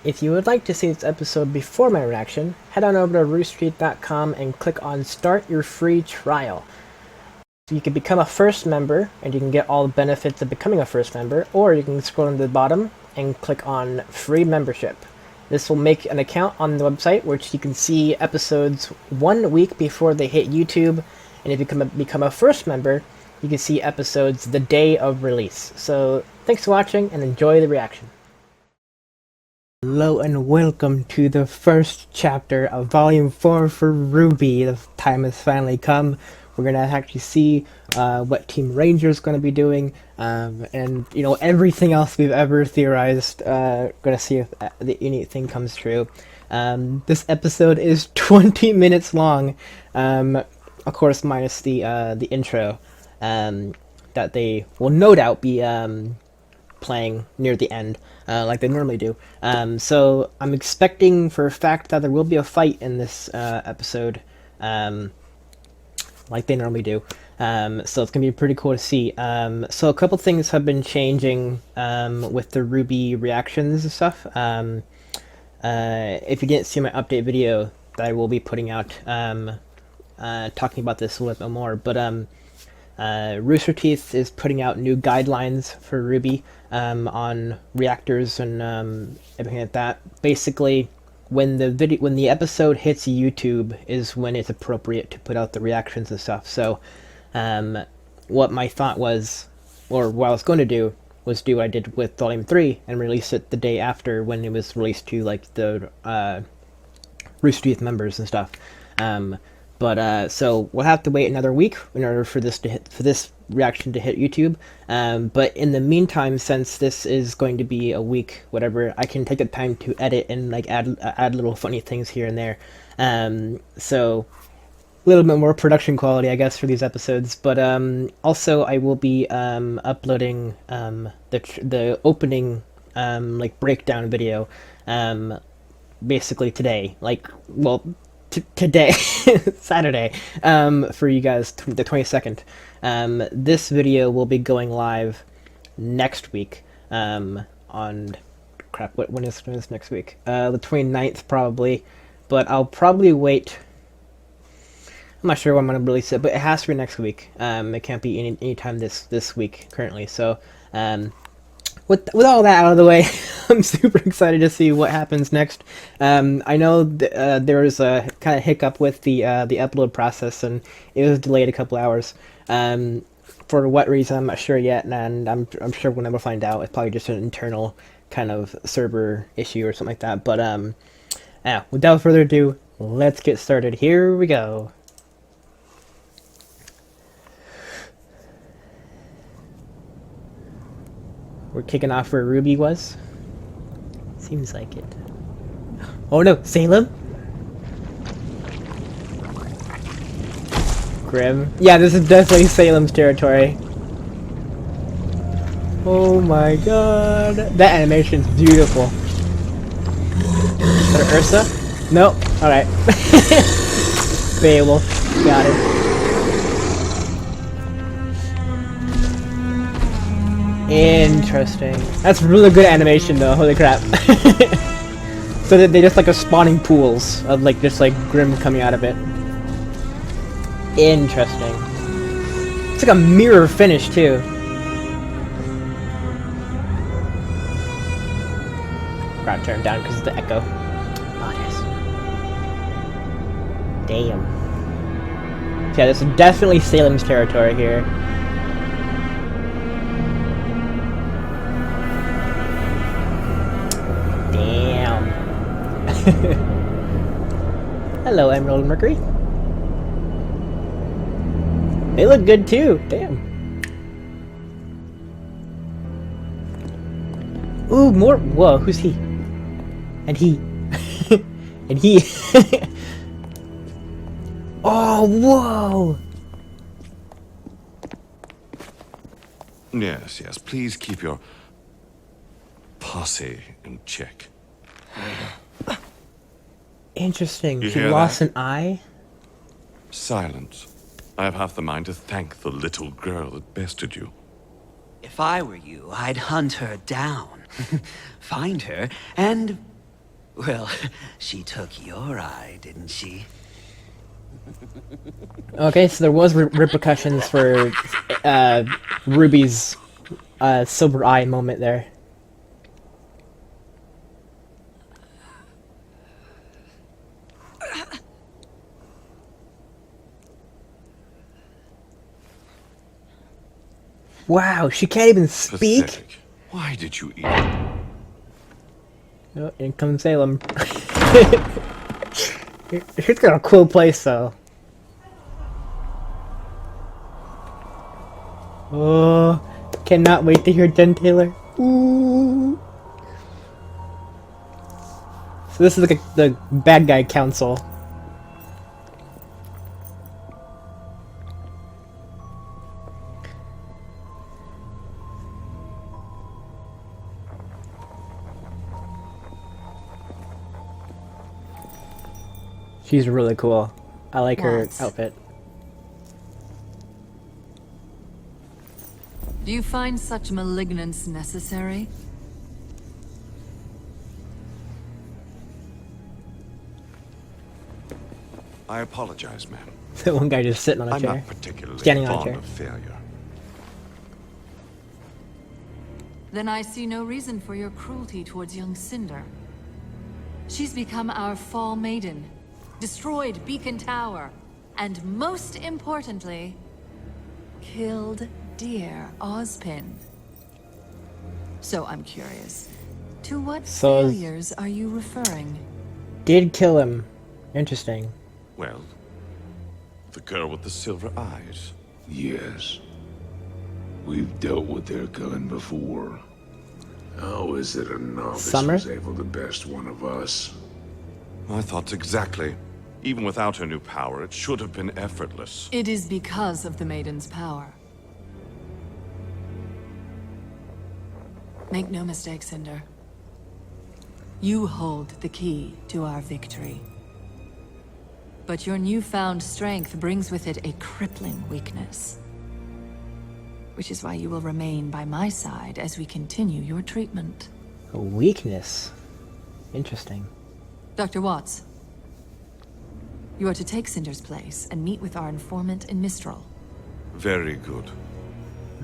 If you would like to see this episode before my reaction, head on over to Roosterteeth.com and click on Start Your Free Trial. You can become a first member, and you can get all the benefits of becoming a first member, or you can scroll to the bottom and click on Free Membership. This will make an account on the website, which you can see episodes 1 week before they hit YouTube, and if you become a first member, you can see episodes the day of release. So, thanks for watching, and enjoy the reaction. Hello and welcome to the first chapter of Volume 4 for RWBY. The time has finally come. We're going to actually see what Team Ranger is going to be doing, and, you know, everything else we've ever theorized. Going to see if anything comes true. This episode is 20 minutes long, of course minus the intro that they will no doubt be playing near the end, like they normally do. So I'm expecting for a fact that there will be a fight in this episode, like they normally do. So it's gonna be pretty cool to see. So a couple things have been changing with the RWBY reactions and stuff. If you didn't see my update video that I will be putting out talking about this a little bit more, but Roosterteeth is putting out new guidelines for RWBY on reactors and everything like that. Basically, when the episode hits YouTube is when it's appropriate to put out the reactions and stuff. So, what my thought was, or what I was going to do, was do what I did with Volume 3 and release it the day after when it was released to like the Roosterteeth members and stuff. So we'll have to wait another week in order for this reaction to hit YouTube. But in the meantime, since this is going to be a week, whatever, I can take the time to edit and like add little funny things here and there. So a little bit more production quality, I guess, for these episodes. But also I will be uploading the opening like breakdown video basically today. Like, well, today, Saturday, for you guys, the 22nd. This video will be going live next week, on, crap, when is next week? The 29th probably, but I'll probably wait. I'm not sure when I'm going to release it, but it has to be next week. It can't be any time this week currently, so, with all that out of the way, I'm super excited to see what happens next. I know there was a kind of hiccup with the upload process, and it was delayed a couple hours. For what reason, I'm not sure yet, and I'm sure we'll never find out. It's probably just an internal kind of server issue or something like that. But yeah, without further ado, let's get started. Here we go. We're kicking off where RWBY was. Seems like it. Oh no, Salem? Grim. Yeah, this is definitely Salem's territory. Oh my god. That animation's beautiful. Is that Ursa? Nope. Alright. Beowulf. Got it. Interesting. That's really good animation though, holy crap. So that they just like are spawning pools of like just like Grim coming out of it. Interesting. It's like a mirror finish too. Gotta turn it down because of the echo. Oh yes. Damn. Yeah, this is definitely Salem's territory here. Hello, Emerald and Mercury. They look good too. Damn. Ooh, more. Whoa, who's he? And he. And he. Oh, whoa. Yes, yes. Please keep your posse in check. Interesting. You She hear lost that? an eye? Silence. I have half the mind to thank the little girl that bested you. If I were you, I'd hunt her down, find her, and Well, she took your eye, didn't she? Okay, so there was repercussions for Ruby's silver eye moment there. Wow, she can't even speak? Pathetic. Why did you eat? Oh, in comes Salem. Here's got a cool place, though. Oh, cannot wait to hear Jen Taylor. Ooh. So this is like the bad guy council. She's really cool. I like her Watts. outfit. Do you find such malignance necessary? I apologize, ma'am. The one guy just sitting on a I'm chair. not particularly Standing on a fond chair. of failure. Then I see no reason for your cruelty towards young Cinder. She's become our fall maiden, destroyed Beacon Tower, and most importantly, killed dear Ozpin. So I'm curious, to what So- failures are you referring? Did kill him. Interesting. Well, the girl with the silver eyes. Yes. We've dealt with their kind before. How is it a novice Summer? was able to best one of us? My thoughts exactly. Even without her new power, it should have been effortless. It is because of the maiden's power. Make no mistake, Cinder. You hold the key to our victory. But your newfound strength brings with it a crippling weakness. Which is why you will remain by my side as we continue your treatment. A weakness. Interesting. Dr. Watts, you are to take Cinder's place and meet with our informant in Mistral. Very good.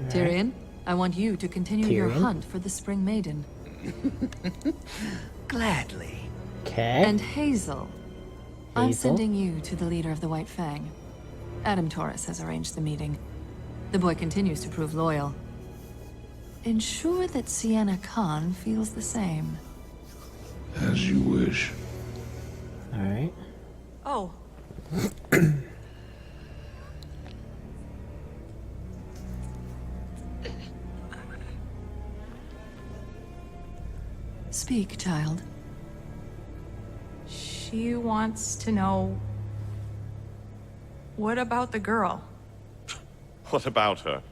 Tyrion, I want you to continue your Tyrion? hunt for the Spring Maiden. Gladly. Okay. And Hazel, I'm Hazel? sending you to the leader of the White Fang. Adam Torres has arranged the meeting. The boy continues to prove loyal. Ensure that Sienna Khan feels the same. As you wish. Alright. Oh. Speak, child. She wants to know... What about the girl? What about her?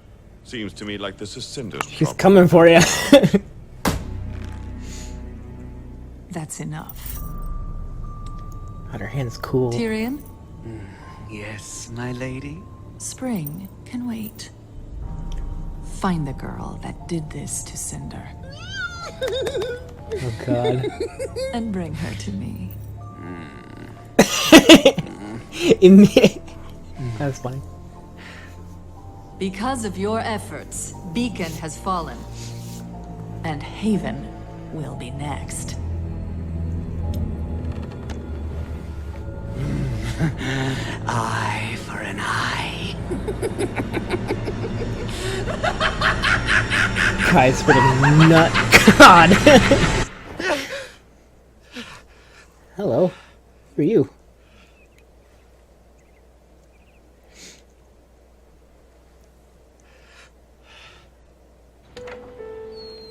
Seems to me like this is Cinder's She's problem. coming for you. That's enough. God, her hand's cool. Tyrion, Yes, my lady? Spring can wait. Find the girl that did this to Cinder Oh god. and bring her to me. That's funny. Because of your efforts, Beacon has fallen. And Haven will be next. Eye for an eye. Guy's freaking nut. God. Hello. Who are you?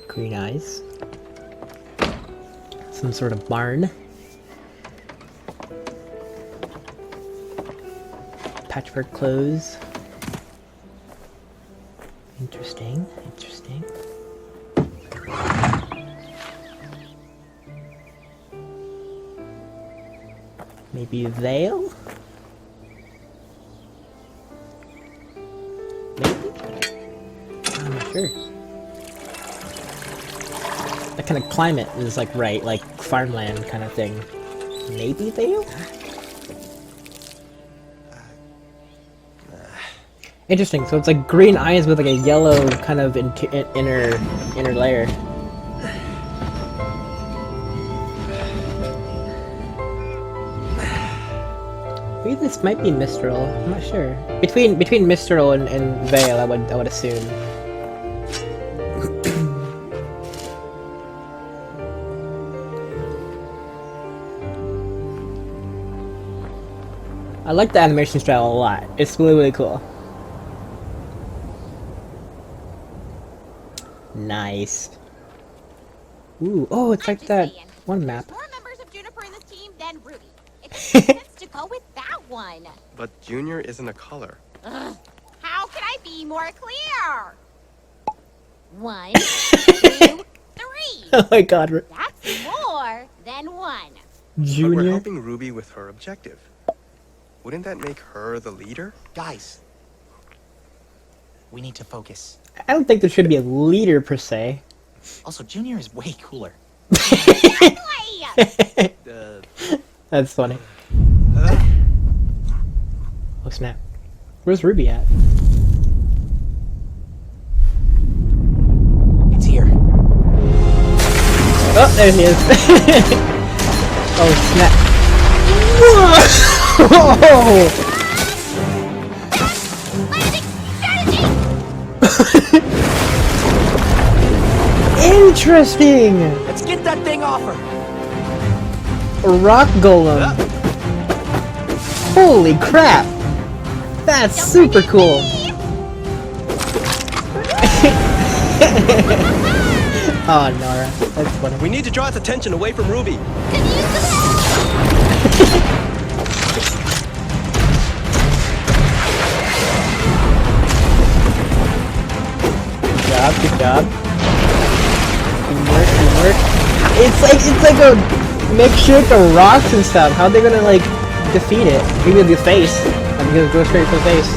Green eyes. Some sort of barn. Patchwork clothes. Interesting, interesting. Maybe a veil? Maybe? I'm not sure. A kind of climate is like right, like farmland kind of thing. Maybe Vale? Interesting. So it's like green eyes with like a yellow kind of inner layer. Maybe this might be Mistral. I'm not sure. Between Mistral and Vale, I would assume. I like the animation style a lot. It's really cool. Nice. Ooh, oh, it's like that one map. More members of Juniper in this team than Ruby. It makes sense to go with that one. But Junior isn't a color. Ugh. How can I be more clear? 1, 2, 3. Oh my god. That's more than 1. But we're Junior? helping Ruby with her objective. Wouldn't that make her the leader? Guys, we need to focus. I don't think there should be a leader per se. Also, Junior is way cooler. Exactly! That's funny. Oh snap. Where's Ruby at? It's here. Oh, there he is. Oh snap. Whoa! Interesting! Let's get that thing off her. A rock golem. Holy crap! That's super cool. Oh, Nora, that's funny. We need to draw its attention away from Ruby. Good job. Teamwork. It's like a makeshift of rocks and stuff. How are they gonna like defeat it? Maybe with the face. I'm gonna go straight for the face.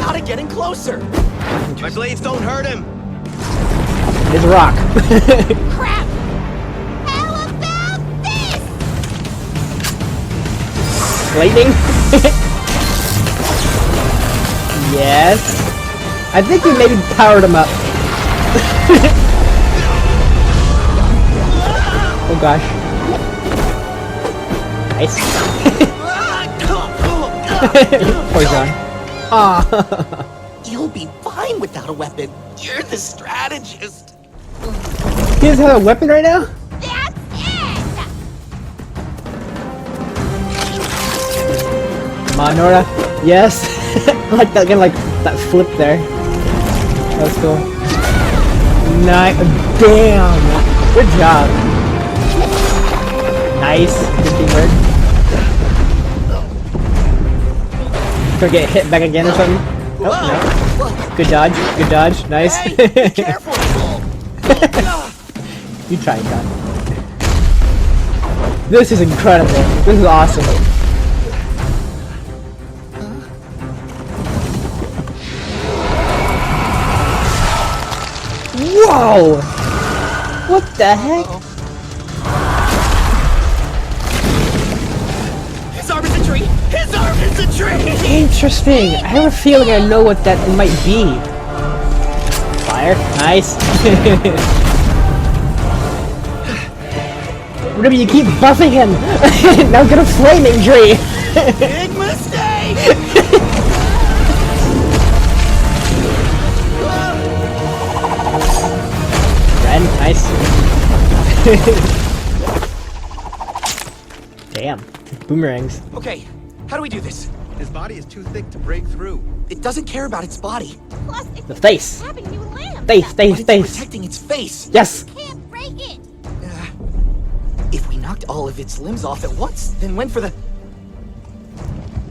Gotta get in closer. My blades don't hurt him. It's a rock. Crap! How about this? Lightning? Yes. I think we maybe powered him up. Oh gosh. Nice. Poor John. Aw. You'll be fine without a weapon. You're the strategist. He doesn't have a weapon right now? That's it! Come on, Nora. Yes. I like that again, like that flip there. That's cool. Nice. Damn. Good job. Nice. Good teamwork. Gonna get hit back again or something? Oh, no. Good dodge. Good dodge. Nice. Hey, be careful. You try, John. This is incredible. This is awesome. Whoa! What the heck? His arm is a tree. His arm is a tree. Interesting. I have a feeling I know what that might be. Fire. Nice. Ruby, you keep buffing him. Now get a flaming tree. Big mistake. Ren, nice. Damn. Boomerangs. Okay, how do we do this? His body is too thick to break through. It doesn't care about its body. Plus, it's The face. having new limbs. Face, But face, it's face. protecting its face. Yes. Can't break it. If we knocked all of its limbs off at once, then went for the...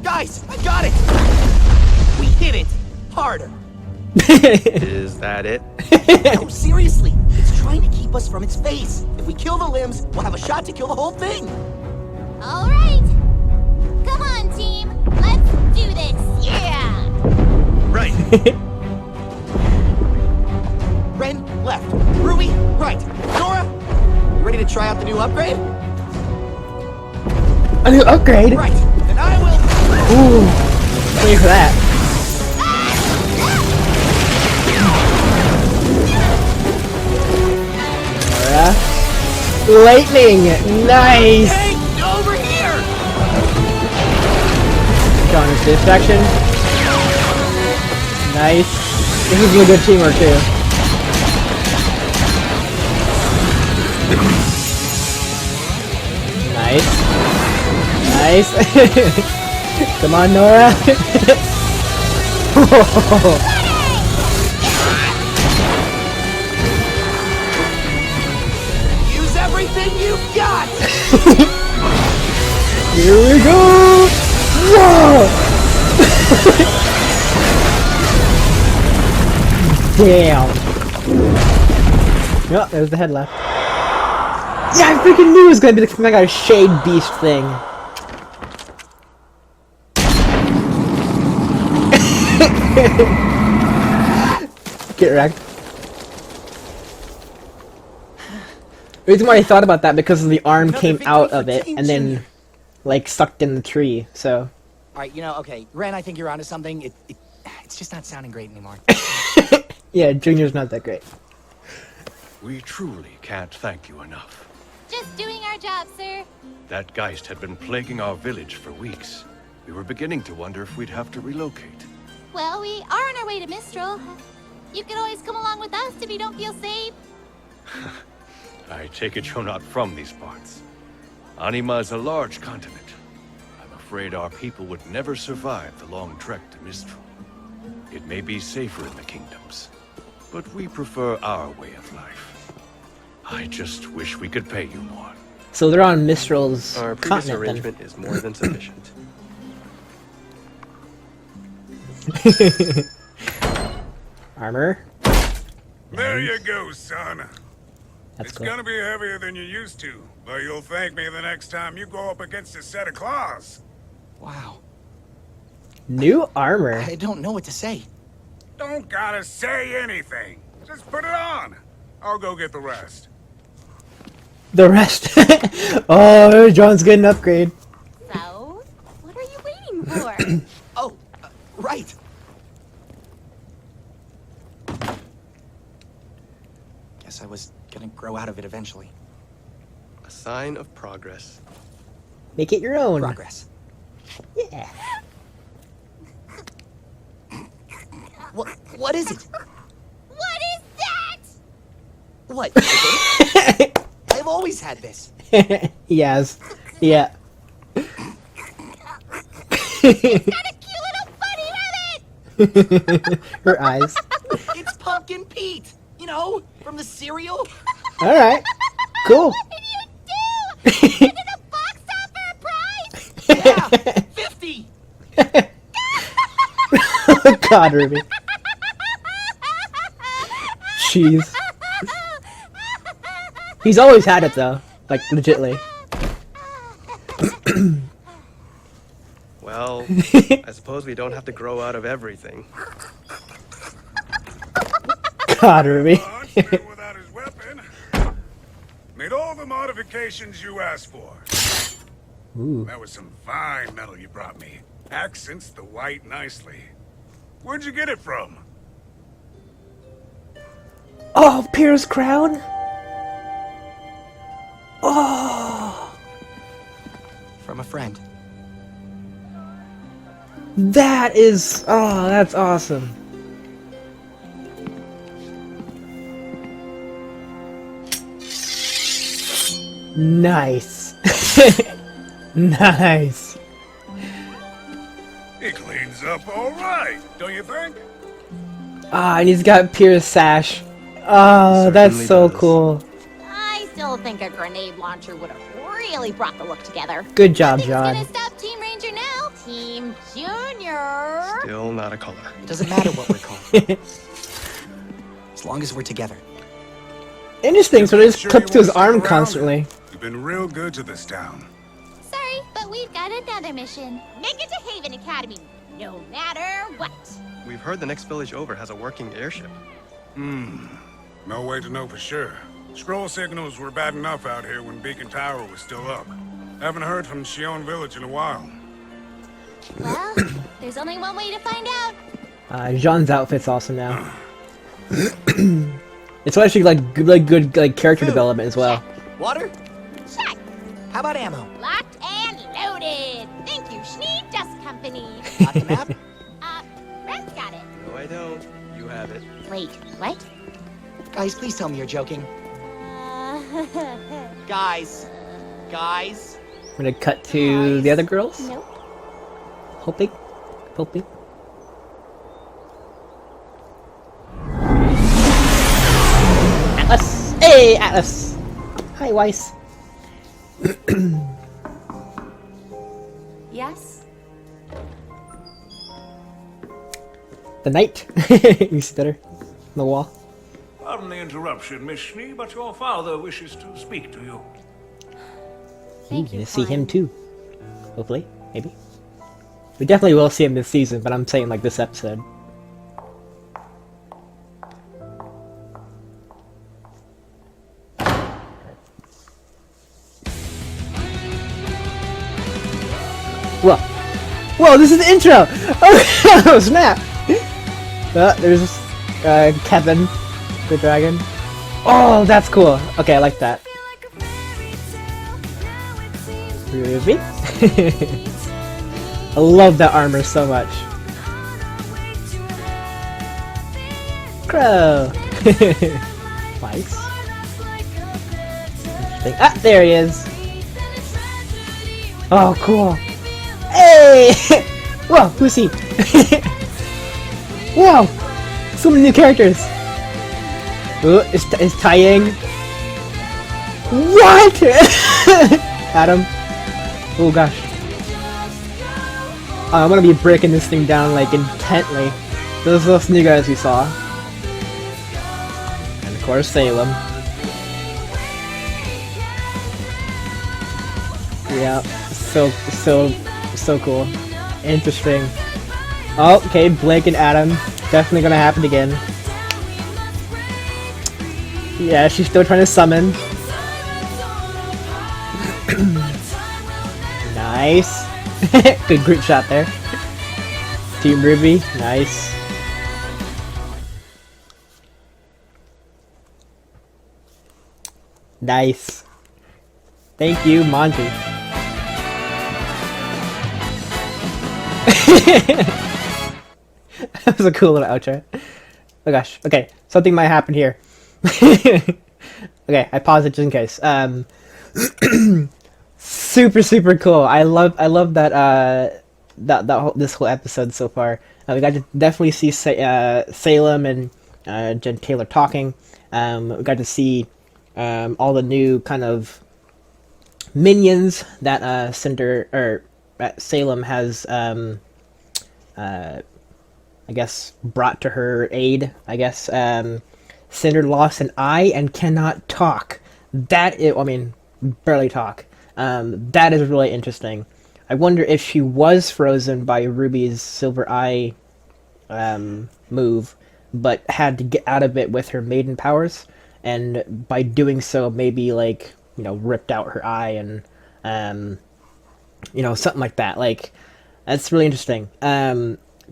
Guys, I got it! We hit it harder. Is that it? No, seriously, it's trying to keep us from its face. If we kill the limbs, we'll have a shot to kill the whole thing. All right. Come on, team. Let's do this. Yeah. Right. Ren, left. Ruby, right. Nora, you ready to try out the new upgrade? A new upgrade? Right. And I will... Ooh. Wait for that. Lightning! Nice! Hey, over here! Counter distraction. Nice. This is a good teamwork too. Nice. Nice. Come on, Nora. Use everything you've got! Here we go! Whoa! Damn. Yep, there's the head left. Yeah, I freaking knew it was gonna be the mega shade beast thing. Get wrecked. The reason why I thought about that because the arm came out of it and then like sucked in the tree, so. Alright, you know, okay, Ren, I think you're onto something. It's just not sounding great anymore. Yeah, Junior's not that great. We truly can't thank you enough. Just doing our job, sir. That Geist had been plaguing our village for weeks. We were beginning to wonder if we'd have to relocate. Well, we are on our way to Mistral. You can always come along with us if you don't feel safe. I take it you're not from these parts. Anima is a large continent. I'm afraid our people would never survive the long trek to Mistral. It may be safer in the kingdoms, but we prefer our way of life. I just wish we could pay you more. So they're on Mistral's Our previous continent arrangement is more than sufficient. then. Armor. There you go, son. That's It's cool. gonna be heavier than you're used to, but you'll thank me the next time you go up against a set of claws. Wow. New armor. I don't know what to say. Don't gotta say anything. Just put it on. I'll go get the rest. The rest. Oh, John's getting an upgrade. So, what are you waiting for? Oh, right. Guess I was gonna grow out of it eventually. A sign of progress. Make it your own. Progress. Yeah. What is it? What is that? What? I've always had this. Yes. Yeah. Got a cute little bunny with it! Her eyes. It's Pumpkin Pete. You know, from the cereal. All right. Cool. What did you do? Is it a box top for a prize? Yeah, 50. God, Ruby. Jeez. He's always had it though, like legitly. Well, I suppose we don't have to grow out of everything. God, Ruby. Huntsman without his weapon. Made all the modifications you asked for. Ooh. That was some fine metal you brought me. Accents the white nicely. Where'd you get it from? Oh, Pierre's crown. Oh, From a friend. that is. Oh, that's awesome. Nice. Nice. He cleans up all right, don't you think? Ah, and he's got Pierre's sash. Oh, that's Certainly so does. cool. I still think a grenade launcher would have really brought the look together. Good job, Nothing's John. gonna stop Team Ranger now. Team Junior. Still not a color. It doesn't matter what we're called. As long as we're together. Interesting, so it just Sure clips you to his wanna arm stick around? constantly. You've been real good to this town. Sorry, but we've got another mission. Make it to Haven Academy, no matter what. We've heard the next village over has a working airship. No way to know for sure. Scroll signals were bad enough out here when Beacon Tower was still up. Haven't heard from Shion Village in a while. Well, there's only one way to find out. Jean's outfit's awesome now. It's actually like good like character development as well. Water? Check. How about ammo? Locked and loaded. Thank you, Schnee Dust Company. Got the map? Brent's got it. No, I don't. You have it. Wait, what? Guys, please tell me you're joking. Guys. Guys. I'm gonna cut to the other girls. Nope. Hoping. Atlas! Hey, Atlas! Hi, Weiss. Yes? The knight. You see better on the wall. Pardon the interruption, Miss Schnee, but your father wishes to speak to you. You're gonna see him too. Hopefully, maybe. We definitely will see him this season, but I'm saying like this episode. Whoa! Whoa! This is the intro. Oh snap! There's Kevin, the dragon. Oh, that's cool. Okay, I like that. Ruby? I love that armor so much. Crow! Nice. Interesting. Ah, there he is! Oh, cool! Hey! Whoa, who's he? Whoa! So many new characters! Ooh, it's Taiyang. What?! Adam. Oh gosh. I'm gonna be breaking this thing down like intently. Those new guys we saw. And of course Salem. Yeah, so cool. Interesting. Oh, okay, Blake and Adam. Definitely gonna happen again. Yeah, she's still trying to summon. Nice. Good group shot there. Team RWBY, nice. Nice. Thank you, Monty. That was a cool little outro. Oh gosh. Okay, something might happen here. Okay, I paused it just in case. Super cool. I love that this whole episode so far. We got to definitely see Salem and Jen Taylor talking. We got to see all the new kind of minions that Salem has I guess brought to her aid. I guess Cinder lost an eye and cannot talk. Barely talk. That is really interesting. I wonder if she was frozen by Ruby's silver eye move, but had to get out of it with her maiden powers, and by doing so maybe ripped out her eye and something like that. That's really interesting.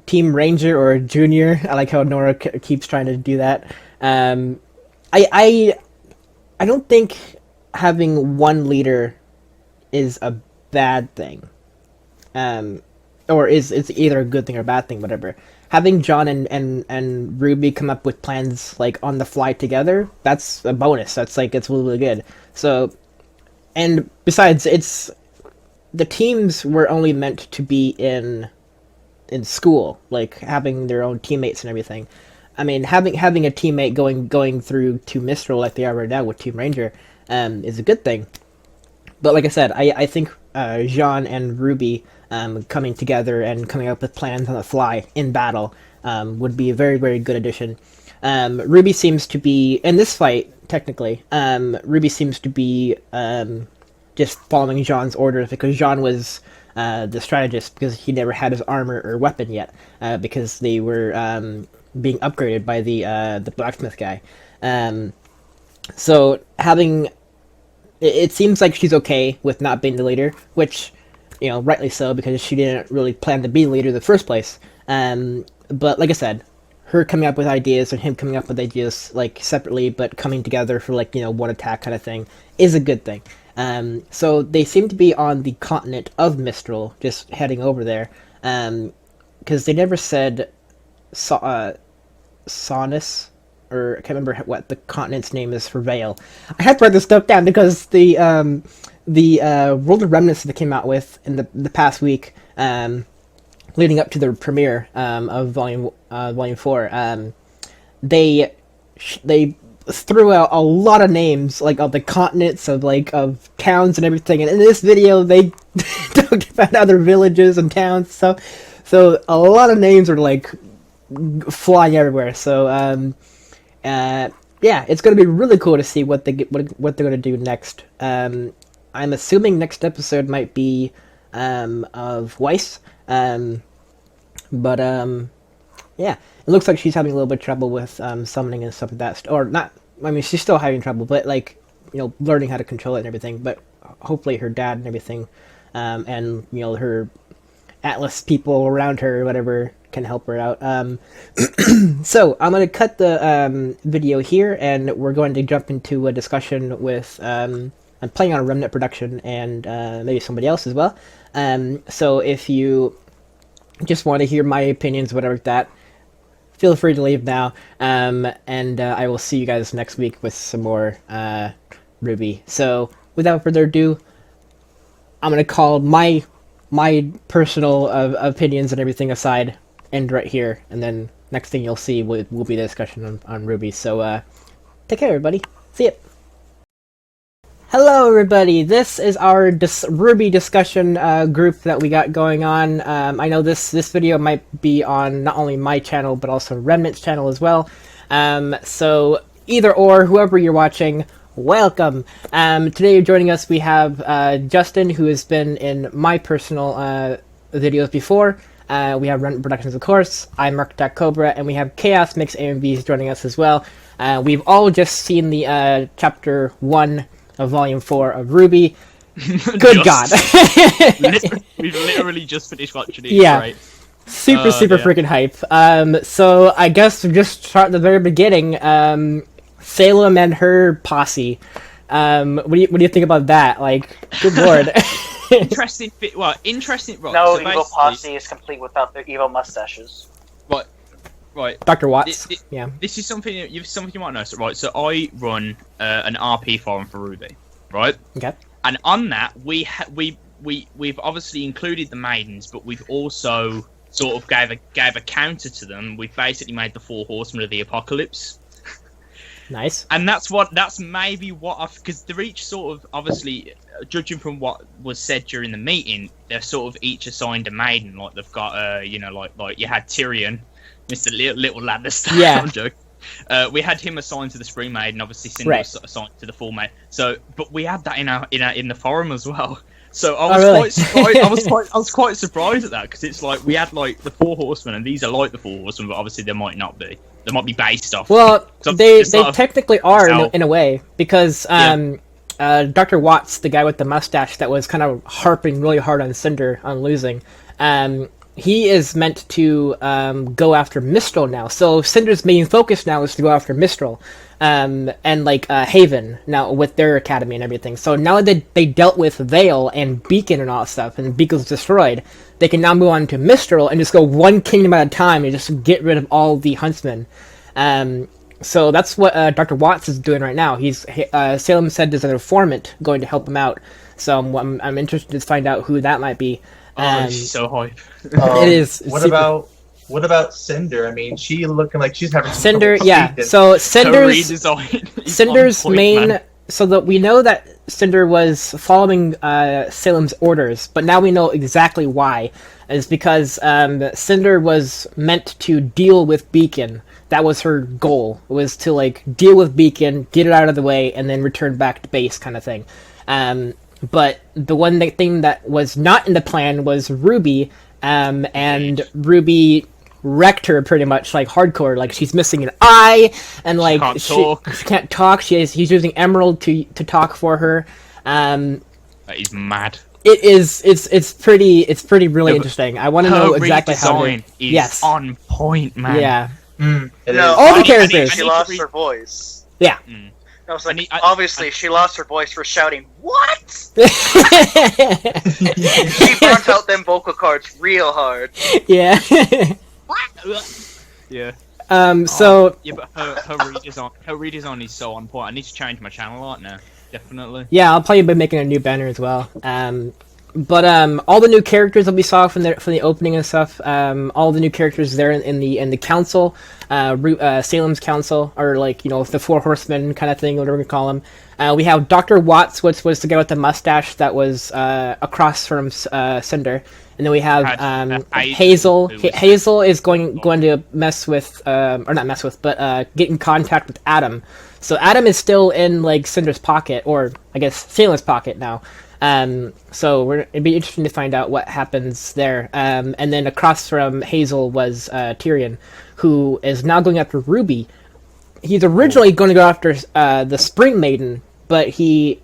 Team Ranger or Junior, I like how Nora keeps trying to do that. I don't think having one leader is a bad thing. Or it's either a good thing or a bad thing, whatever. Having John and RWBY come up with plans on the fly together, that's a bonus. It's really, really good. So, and besides, the teams were only meant to be in school, having their own teammates and everything. I mean, having a teammate going through to Mistral like they are right now with Team Ranger is a good thing. But like I said, I think Jean and RWBY coming together and coming up with plans on the fly in battle would be a very, very good addition. RWBY seems to be, in this fight, technically, RWBY seems to be just following Jean's orders, because Jean was the strategist, because he never had his armor or weapon yet, because they were being upgraded by the blacksmith guy. So having it seems like she's okay with not being the leader, which, you know, rightly so, because she didn't really plan to be the leader in the first place. But like I said, her coming up with ideas and him coming up with ideas, like, separately, but coming together for, like, you know, one attack kind of thing, is a good thing. So they seem to be on the continent of Mistral, just heading over there, because they never said Sonus, or I can't remember what the continent's name is for Vale. I had to write this stuff down because the World of Remnants that came out with in the past week, leading up to the premiere of Volume 4, they threw out a lot of names, like, of the continents, of towns and everything, and in this video they talked about other villages and towns, so a lot of names are, like, flying everywhere. So yeah, it's going to be really cool to see what they're going to do next. I'm assuming next episode might be of Weiss, but yeah, it looks like she's having a little bit of trouble with summoning and stuff like that. Or not, I mean, she's still having trouble, but, like, you know, learning how to control it and everything. But hopefully her dad and everything, and, you know, her Atlas people around her or whatever can help her out. So I'm going to cut the video here, and we're going to jump into a discussion with I'm playing on a Remnant production and maybe somebody else as well. So if you just want to hear my opinions, whatever like that, feel free to leave now, and I will see you guys next week with some more RWBY. So without further ado, I'm going to call my personal opinions and everything aside, end right here, and then next thing you'll see will be the discussion on RWBY. So take care, everybody. See ya. Hello, everybody. This is our RWBY discussion group that we got going on. I know this video might be on not only my channel but also Remnant's channel as well. So either or, whoever you're watching, welcome. Today joining us we have Justin, who has been in my personal videos before. We have Remnant Productions, of course. I'm ArchitectCobra, and we have Chaos Mix AMVs joining us as well. We've all just seen the Chapter 1 of Volume 4 of RWBY. Good God. We've literally just finished watching it. Yeah. Right? Super freaking hype. So I guess we'll just start at the very beginning. Salem and her posse. What do you think about that? Like, good lord. Interesting. Right. No evil posse is complete without their evil mustaches. Right. Dr. Watts. Yeah. This is something you might know. So, right. So I run an RP forum for RWBY. Right. Okay. And on that, we've obviously included the maidens, but we've also sort of gave a counter to them. We've basically made the 4 horsemen of the apocalypse. Nice. And that's maybe what because they're each sort of, obviously, judging from what was said during the meeting, they're sort of each assigned a maiden. Like they've got you know, like you had Tyrion, Mr. Little Lannister. Yeah. I'm joking. We had him assigned to the Spring Maiden, obviously Cinder was assigned to the Full Maiden. So, but we had that in the forum as well. So I was quite surprised. I was quite surprised at that, because it's like we had like the 4 horsemen, and these are like the 4 horsemen, but obviously they might not be. They might be based off. Well, they technically are in a way, because Dr. Watts, the guy with the mustache that was kind of harping really hard on Cinder on losing, he is meant to go after Mistral now. So Cinder's main focus now is to go after Mistral, and like Haven now with their academy and everything. So now that they dealt with Vale and Beacon and all that stuff, and Beacon's destroyed, they can now move on to Mistral and just go one kingdom at a time and just get rid of all the huntsmen. So that's what Dr. Watts is doing right now. Salem said there's an informant going to help him out. So I'm interested to find out who that might be. She's so hype. It is. What about Cinder? I mean, she looking like she's having Cinder. Yeah. So Cinder's main. Man. So that we know that Cinder was following Salem's orders, but now we know exactly why. Is because Cinder was meant to deal with Beacon. That was her goal. It was to like deal with Beacon, get it out of the way, and then return back to base, kind of thing. but the one thing that was not in the plan was Ruby, and Ruby wrecked her pretty much, like hardcore. Like she's missing an eye, and like she can't talk. He's using Emerald to talk for her. He's mad. It's pretty really interesting. I want to know exactly how it is on point, man. Yeah. All the characters. She lost her voice. Yeah. I was like, obviously, she lost her voice for shouting, "What?" She burnt out them vocal cords real hard. Yeah. Yeah. So. Yeah, but her redesign is so on point. I need to change my channel art now. Definitely. Yeah, I'll probably be making a new banner as well. But all the new characters that we saw from the opening and stuff, all the new characters there in the council, Salem's council, or like the Four Horsemen kind of thing, whatever we call them. We have Dr. Watts, which was the guy with the mustache that was across from Cinder, and then we have Hazel. Hazel is going to mess with, or not mess with, but get in contact with Adam. So Adam is still in like Cinder's pocket, or I guess Salem's pocket now. So it'd be interesting to find out what happens there. And then across from Hazel was Tyrion, who is now going after Ruby. He's originally going to go after the Spring Maiden, but he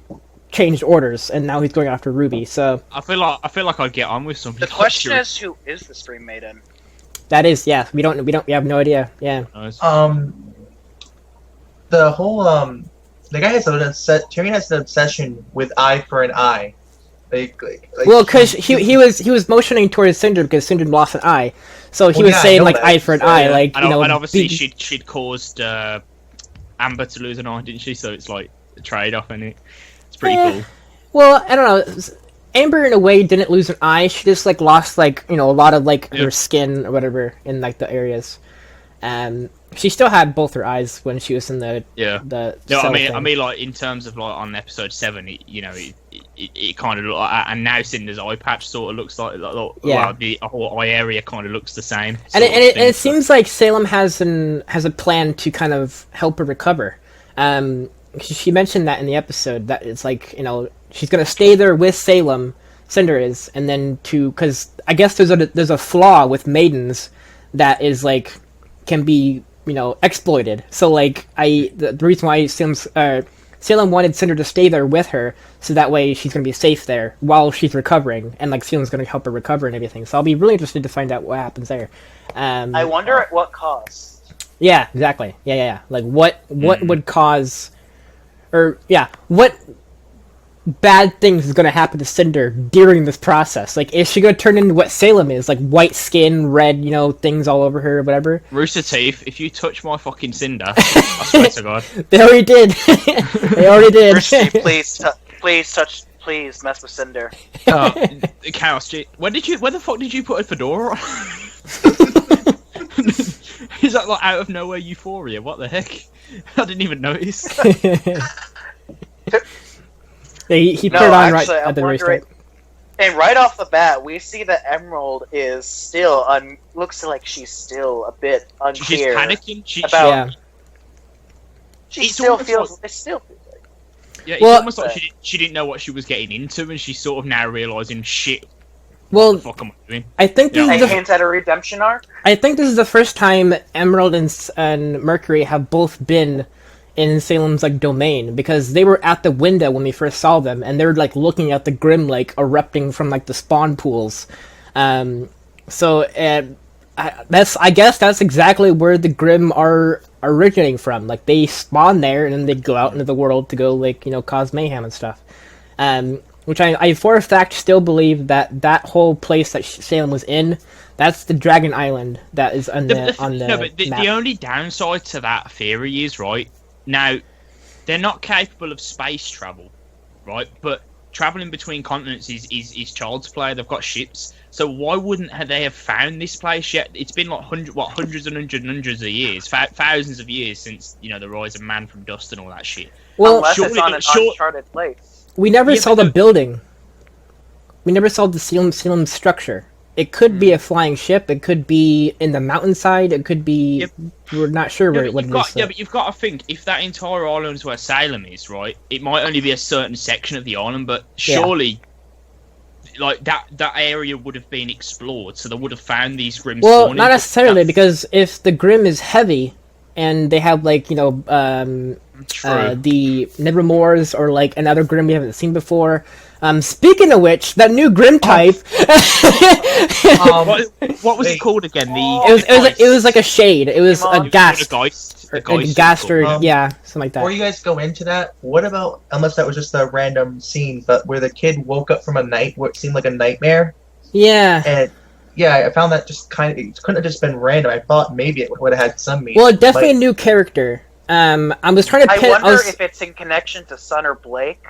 changed orders, and now he's going after Ruby. So I feel like I'd get on with something. The question is, who is the Spring Maiden? That is, yeah. We have no idea. Yeah. The whole the guy has Tyrion has an obsession with eye for an eye. Well, because he was motioning towards Cinder because Cinder lost an eye, so he was saying like eye for an eye, like and obviously she'd caused Amber to lose an eye, didn't she? So it's like a trade-off, and it's pretty cool. Well, I don't know. Amber in a way didn't lose an eye. She just like lost like a lot of like her skin or whatever in like the areas. She still had both her eyes when she was in the I mean like in terms of like on episode 7, it kind of looked like, and now Cinder's eye patch sort of looks like well, the whole eye area kind of looks the same. And it seems like Salem has a plan to kind of help her recover. She mentioned that in the episode that it's like she's gonna stay there with Salem, Cinder is, and then because I guess there's a flaw with maidens that is like can be exploited. So like the reason why Salem wanted Cinder to stay there with her, so that way she's gonna be safe there while she's recovering, and like Salem's gonna help her recover and everything. So I'll be really interested to find out what happens there. I wonder at what cost. Yeah, exactly. Yeah. Like what would cause, what bad things is going to happen to Cinder during this process? Like, is she going to turn into what Salem is? Like, white skin, red, things all over her or whatever? Roosterteeth, if you touch my fucking Cinder, I swear to God. They already did. Roosterteeth, please mess with Cinder. Chaos, where the fuck did you put a fedora on? Is that like out of nowhere euphoria? What the heck? I didn't even notice. He put it on right at the very start. And right off the bat, we see that Emerald is still looks like she's still a bit unclear. She's panicking. She still feels. It still feels like. Yeah, it's almost like she didn't know what she was getting into, and she's sort of now realizing shit. Well, what the fuck am I doing? I think this is a hint at a redemption arc. I think this is the first time Emerald and Mercury have both been in Salem's like domain, because they were at the window when we first saw them, and they were like looking at the Grim like erupting from like the spawn pools. I guess that's exactly where the Grim are originating from. Like they spawn there, and then they go out into the world to go like cause mayhem and stuff. Which I for a fact still believe that whole place that Salem was in, that's the Dragon Island that is on the map. The only downside to that theory is, right, now, they're not capable of space travel, right? But traveling between continents is child's play. They've got ships, so why wouldn't they have found this place yet? It's been like hundreds of years, thousands of years since the rise of man from dust and all that shit. Well, unless it's on an uncharted place. We never saw the building. We never saw the Salem structure. it could be a flying ship. It could be in the mountainside. It could be. Yep. We're not sure what it is. Yeah, but you've got to think if that entire island is where Salem is, right? It might only be a certain section of the island, but surely, like that area would have been explored, so they would have found these Grimm. Well, not necessarily, because if the Grimm is heavy, and they have like the Nevermores or like another Grimm we haven't seen before. Speaking of which, that new Grimm type. What was it called again? It was like a shade. It was a ghast. A ghast, or yeah, something like that. Before you guys go into that, what about, unless that was just a random scene, but where the kid woke up from a night where it seemed like a nightmare? Yeah. And yeah, I found that just kind of, it couldn't have just been random. I thought maybe it would have had some meaning. Well, definitely a new character. I was trying to I wonder if it's in connection to Sun or Blake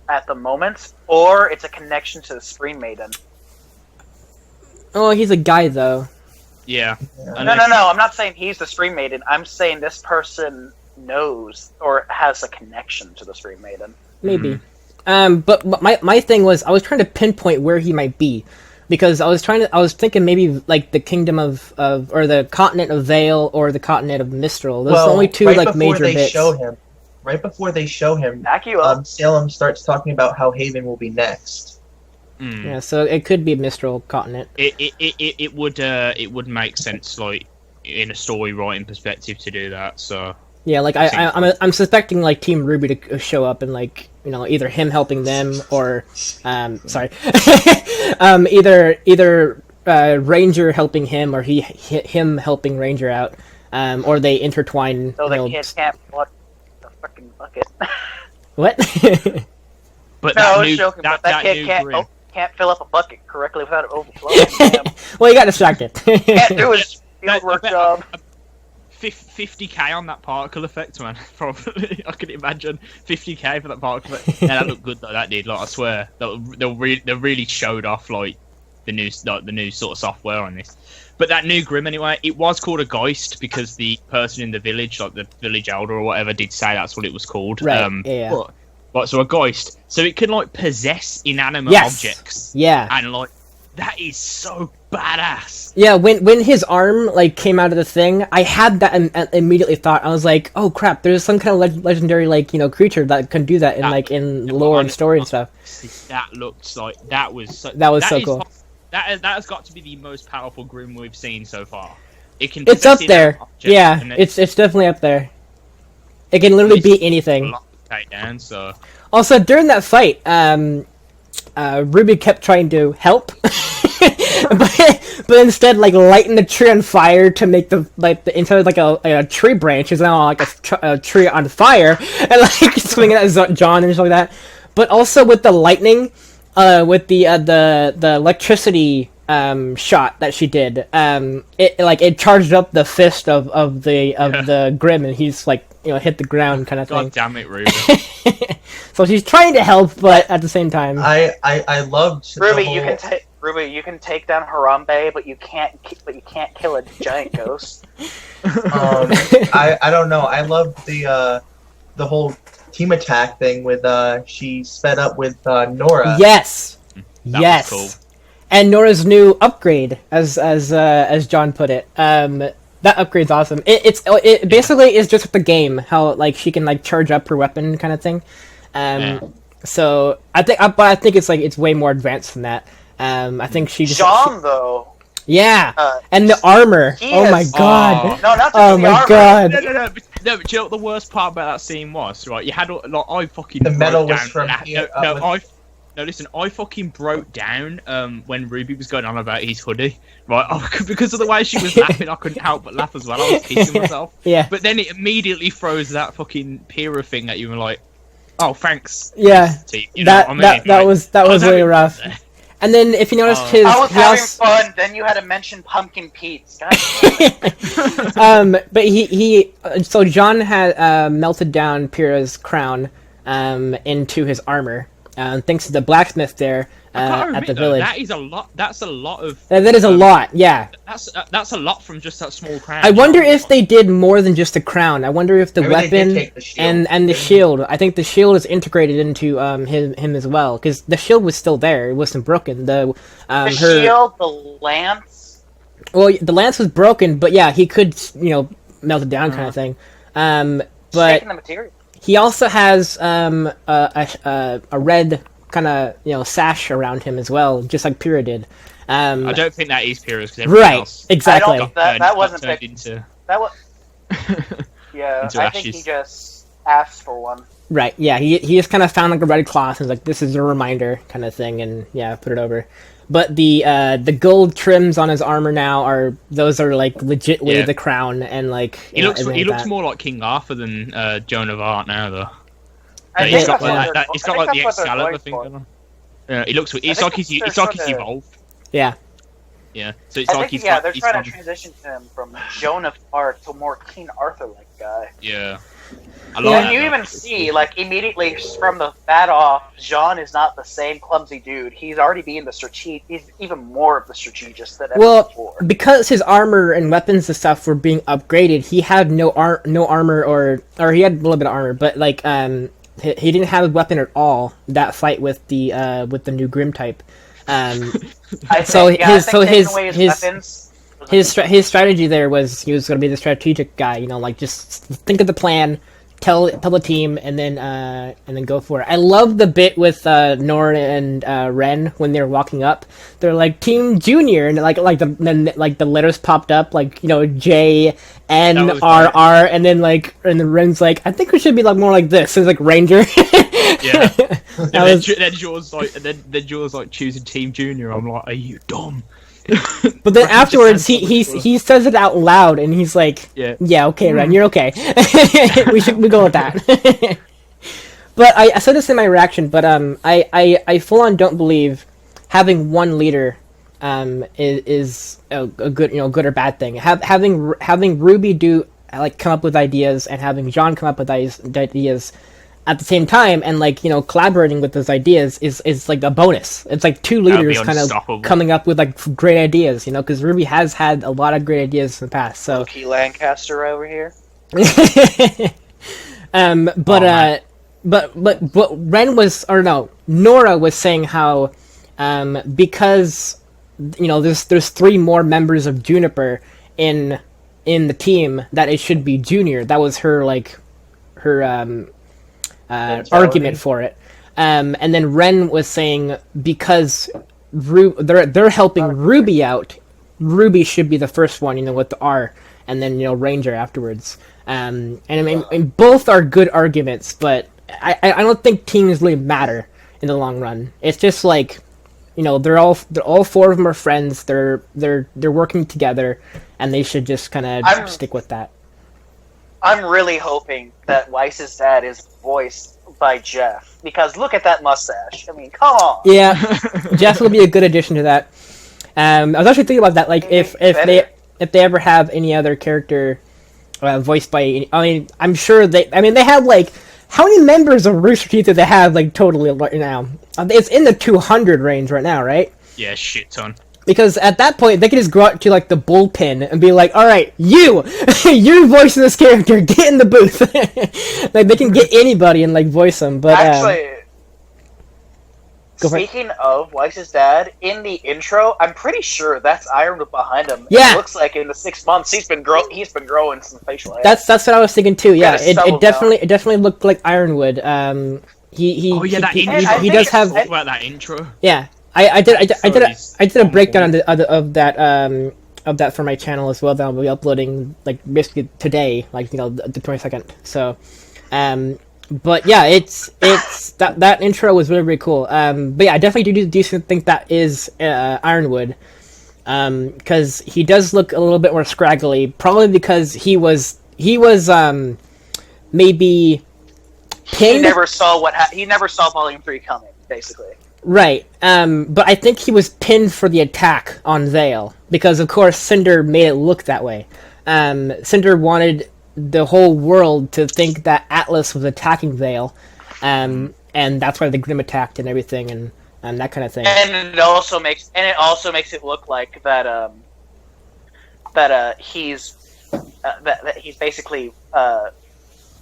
at the moment, or it's a connection to the Screen Maiden. Oh, he's a guy, though. Yeah. No, I'm not saying he's the Screen Maiden. I'm saying this person knows or has a connection to the Screen Maiden. Maybe. But my thing was, I was trying to pinpoint where he might be. Because I was thinking maybe like the kingdom of or the continent of Vale or the continent of Mistral. Those are the only two like major bits. Right before they show him, Accio. Salem starts talking about how Haven will be next. Yeah, so it could be Mistral continent. It would make sense, like in a story writing perspective, to do that. So yeah, like I'm suspecting like Team RWBY to show up and like either him helping them or either Ranger helping him or him helping Ranger out, or they intertwine. So the kid can't watch the fucking bucket. What? But no, I was joking. But that kid can't fill up a bucket correctly without it overflowing. Well, he got distracted. Can't do his fieldwork job. 50k on that particle effect, man. Probably, I can imagine 50k for that particle effect. Yeah, that looked good though. That did. Like, I swear, they really showed off like the new sort of software on this. But that new Grimm, anyway, it was called a Geist because the person in the village, like the village elder or whatever, did say that's what it was called. Right. Yeah. Right, so a Geist, so it can like possess inanimate objects. Yeah. And like that is so badass. Yeah, when his arm like came out of the thing, I had that and immediately thought, I was like, oh crap, there's some kind of legendary like creature that can do that in lore and story and stuff. That looked like that was so cool. That has got to be the most powerful Grimm we've seen so far. It's up there. Yeah, it's definitely up there. It can literally beat anything. Down, so. Also, during that fight, RWBY kept trying to help, but instead, like, lighten the tree on fire to make the instead of like a tree branch is now like a tree on fire, and like swinging at John and stuff like that. But also with the lightning, with the electricity shot that she did, it charged up the fist of the Grimm, and he's like hit the ground kind of thing. God damn it, RWBY. So she's trying to help, but at the same time, I loved RWBY, you can take down Harambe, but you can't kill a giant ghost. I don't know. I loved the whole team attack thing with she sped up with Nora. Yes. That was cool. And Nora's new upgrade, as John put it. That upgrade's awesome. It basically is just the game, how like she can like charge up her weapon kind of thing. So I think it's way more advanced than that. I think she just John though. Yeah, and the armor. Oh my god. No, not oh the my armor. god. No, but you know what the worst part about that scene was, right? You had like I fucking the metal was down from here. No, listen, I fucking broke down when RWBY was going on about his hoodie, right? Because of the way she was laughing, I couldn't help but laugh as well. I was kissing myself. Yeah. But then it immediately throws that fucking Pyrrha thing at you and like, oh, thanks. Yeah. You know what I mean? That was really rough. And then if you noticed his... I was having fun, then you had to mention Pumpkin Pete's. But so John had melted down Pyrrha's crown into his armor. thanks to the blacksmith there at the village. That is a lot. That's a lot of. That is a lot, yeah. That's a lot from just that small crown. I wonder if they did more than just the crown. I wonder if the weapon and the shield. I think the shield is integrated into him as well, because the shield was still there. It wasn't broken. The shield, the lance. Well, the lance was broken, but yeah, he could melt it down, kind of thing. But the material. He also has a red kind of sash around him as well, just like Pyrrha did. I don't think that is Pyrrha's, because everything else exactly. That wasn't turned into. That was. Yeah, I think he just asked for one. Right. Yeah. He just kind of found like a red cloth and was like, "This is a reminder," kind of thing, and yeah, put it over. But the gold trims on his armor now are like legitly the crown, and like he looks more like King Arthur than Joan of Arc now, though. He's got like the Excalibur thing going on. Yeah, it's like he's evolved. Yeah. Yeah. So it's like they're trying to transition him from Joan of Arc to a more King Arthur-like guy. Yeah. And you even see, like, immediately from the bat off, Jean is not the same clumsy dude. He's already being the strategist. He's even more of the strategist than ever before. Because his armor and weapons and stuff were being upgraded, he had no armor, or he had a little bit of armor, but like he didn't have a weapon at all. That fight with the new Grim type. His strategy there was he was going to be the strategic guy. Like just think of the plan. Tell the team, and then go for it. I love the bit with Nora and Ren when they're walking up. They're like Team Junior, and like the letters popped up, like J N R R, and then Ren's like, I think we should be like more like this. It's like Ranger. Yeah. Then Jaws like choosing Team Junior. I'm like, are you dumb? But then afterwards, he says it out loud, and he's like, "Yeah, okay, Ren, you're okay. we go with that." But I said this in my reaction, but I full on don't believe having one leader is a good good or bad thing. Having Ruby come up with ideas, and having Jean come up with ideas at the same time, and collaborating with those ideas is like a bonus. It's like two leaders kind of coming up with like great ideas, because Ruby has had a lot of great ideas in the past. So Loki Lancaster over here. But Ren was, or no, Nora was saying how because there's 3 more members of Juniper in the team, that it should be Junior. That was her argument for it, and then Ren was saying because they're helping Ruby out, Ruby should be the first one, with the R, and then Ranger afterwards. And I mean, both are good arguments, but I don't think teams really matter in the long run. It's just like they're all 4 of them are friends. They're working together, and they should just kind of stick with that. I'm really hoping that Weiss's dad is voiced by Jeff, because look at that mustache. I mean, come on. Yeah, Jeff will be a good addition to that. I was actually thinking about that, like if they ever have any other character voiced by. I mean, I'm sure they have like, how many members of Roosterteeth do they have like totally right now? It's in the 200 range right now, right? Yeah, shit ton. Because at that point, they can just go out to like the bullpen and be like, "All right, you're voicing this character. Get in the booth." Like they can get anybody and like voice them. But actually, speaking of Weiss's dad, in the intro, I'm pretty sure that's Ironwood behind him. Yeah, it looks like in the 6 months he's been growing some facial hair. That's what I was thinking too. Yeah, it definitely looked like Ironwood. He does have about that intro. Yeah. I did a breakdown of that for my channel as well that I'll be uploading like basically today, like the 22nd. So, but yeah, it's that intro was really, really cool. But yeah, I definitely do think that is Ironwood, because he does look a little bit more scraggly, probably because he was maybe pinned. He never saw Volume 3 coming, basically. Right, but I think he was pinned for the attack on Zale, because of course Cinder made it look that way. Cinder wanted the whole world to think that Atlas was attacking Zale, and and that's why the Grim attacked and everything, and that kind of thing. And it also makes it look like that he's basically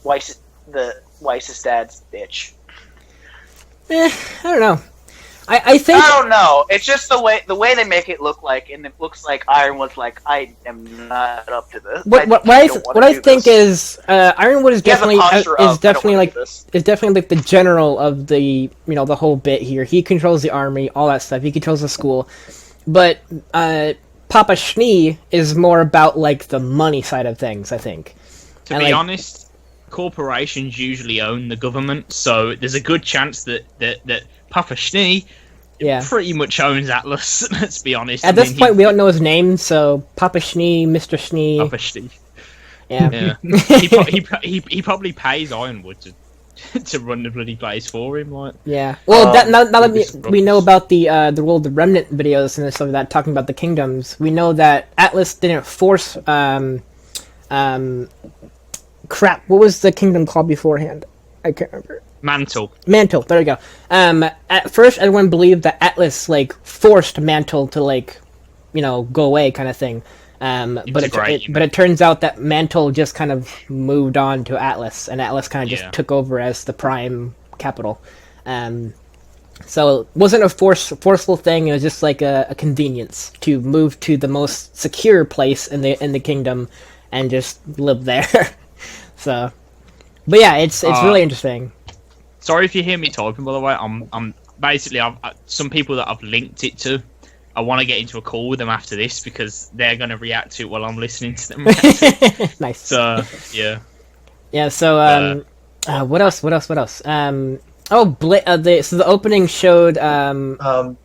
Weiss's dad's bitch. I don't know. I think I don't know. It's just the way they make it look like, and it looks like Ironwood's like, I am not up to this. What I think is Ironwood is definitely like the general of the the whole bit here. He controls the army, all that stuff. He controls the school, but Papa Schnee is more about like the money side of things, I think. To be honest, corporations usually own the government, so there's a good chance that Papa Schnee pretty much owns Atlas. Let's be honest. At this point, we don't know his name, so Papa Schnee, Mr. Schnee. Papa Schnee. Yeah. he probably pays Ironwood to run the bloody place for him, like. Yeah. Well, now that we know about the role of the Remnant videos and stuff like that, talking about the kingdoms, we know that Atlas didn't force crap. What was the kingdom called beforehand? I can't remember. Mantle. There we go. At first, everyone believed that Atlas like forced Mantle to go away, kind of thing. But it turns out that Mantle just kind of moved on to Atlas, and Atlas kind of just took over as the prime capital. So it wasn't a forceful thing. It was just like a convenience to move to the most secure place in the kingdom and just live there. So, but yeah, it's really interesting. Sorry if you hear me typing, by the way. I'm basically some people that I've linked it to. I want to get into a call with them after this because they're going to react to it while I'm listening to them. Nice. So yeah. Yeah. So what else? So the opening showed Go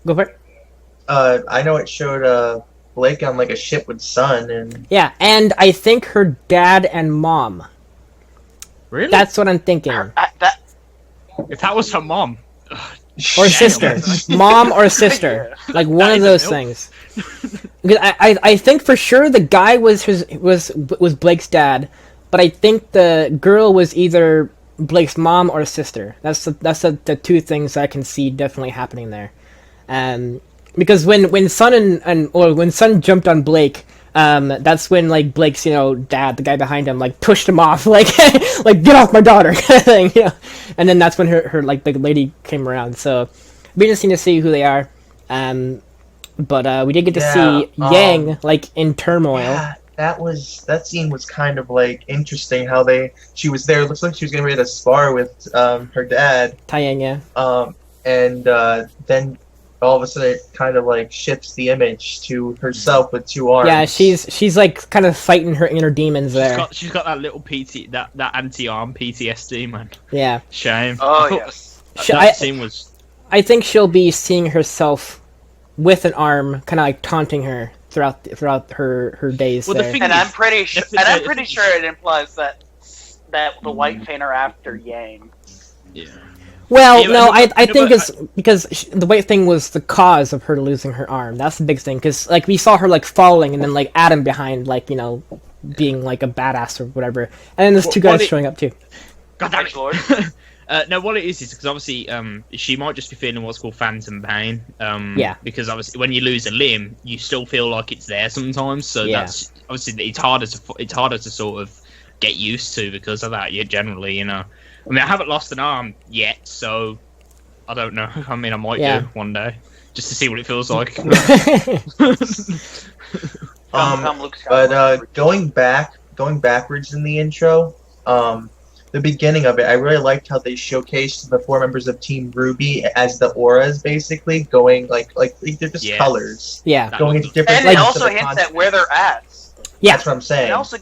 for it. I know it showed Blake on like a ship with Sun and. Yeah, and I think her dad and mom. Really? That's what I'm thinking. If that was her mom. Or sister. Mom or sister. Like one of those things. Because I think for sure the guy was Blake's dad, but I think the girl was either Blake's mom or sister. That's the two things I can see definitely happening there. Because when Sun when Sun jumped on Blake, that's when like Blake's dad, the guy behind him, like pushed him off, like like get off my daughter kind of thing, and then that's when her like the lady came around. So it'd be interesting to see who they are. But we did get to see Yang like in turmoil. Yeah, that scene was kind of like interesting. How she was there. It looks like she was getting ready to spar with her dad. Taiyang, yeah. And then all of a sudden it kind of like shifts the image to herself with two arms. Yeah, she's like kind of fighting her inner demons there. She's got that little that anti-arm PTSD, man. Yeah. Shame. Oh yes. That scene was. I think she'll be seeing herself with an arm, kind of like taunting her throughout her days. Well, there. I'm pretty sure it implies that the White Fang are after Yang. Yeah. Well, no, I think it's because the White Thing was the cause of her losing her arm. That's the big thing, because like we saw her like falling, and then like Adam behind, like being like a badass or whatever, and then there's two guys showing up too. God damn it, Lord. No, what it is because obviously she might just be feeling what's called phantom pain. Yeah. Because obviously when you lose a limb, you still feel like it's there sometimes. So that's obviously it's harder to sort of get used to because of that. Generally, I mean, I haven't lost an arm yet, so I don't know. I mean, I might do one day, just to see what it feels like. But going backwards in the intro, the beginning of it, I really liked how they showcased the 4 members of Team RWBY as the auras, basically going like they're just colors. Yeah, going into different. And it also hints at where they're at. Yeah, that's what I'm saying. And also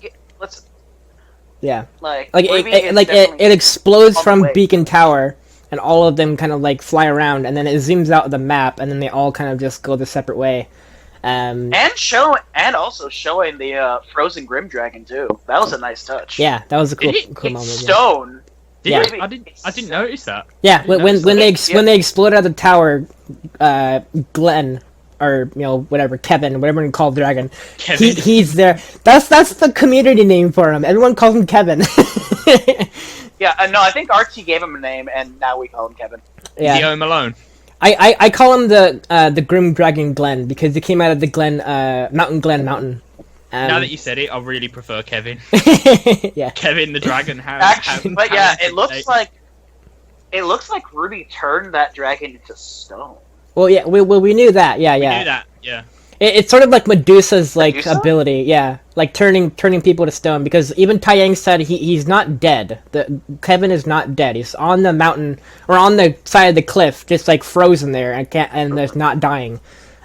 Yeah, like it explodes from Beacon Tower, and all of them kind of like fly around, and then it zooms out of the map, and then they all kind of just go the separate way. And also showing the frozen Grim Dragon too. That was a nice touch. Yeah, that was a cool moment. Stone. Yeah, I didn't notice that. Yeah, when they explode out of the tower, Glenn. Or whatever, Kevin, whatever you call the dragon, he's there. That's the community name for him. Everyone calls him Kevin. Yeah, no, I think Archie gave him a name, and now we call him Kevin. Yeah. Is he home alone? I call him the Grim Dragon Glen because he came out of the Glen Mountain Glen Mountain. Now that you said it, I really prefer Kevin. Yeah. Kevin the Dragon. But yeah, it looks like RWBY turned that dragon into stone. Well, yeah, we knew that. Yeah, yeah. We knew that. Yeah. It's sort of like Medusa's Medusa? ability, yeah, like turning people to stone. Because even Taiyang said he's not dead. Kevin is not dead. He's on the mountain or on the side of the cliff, just like frozen there, and there's not dying.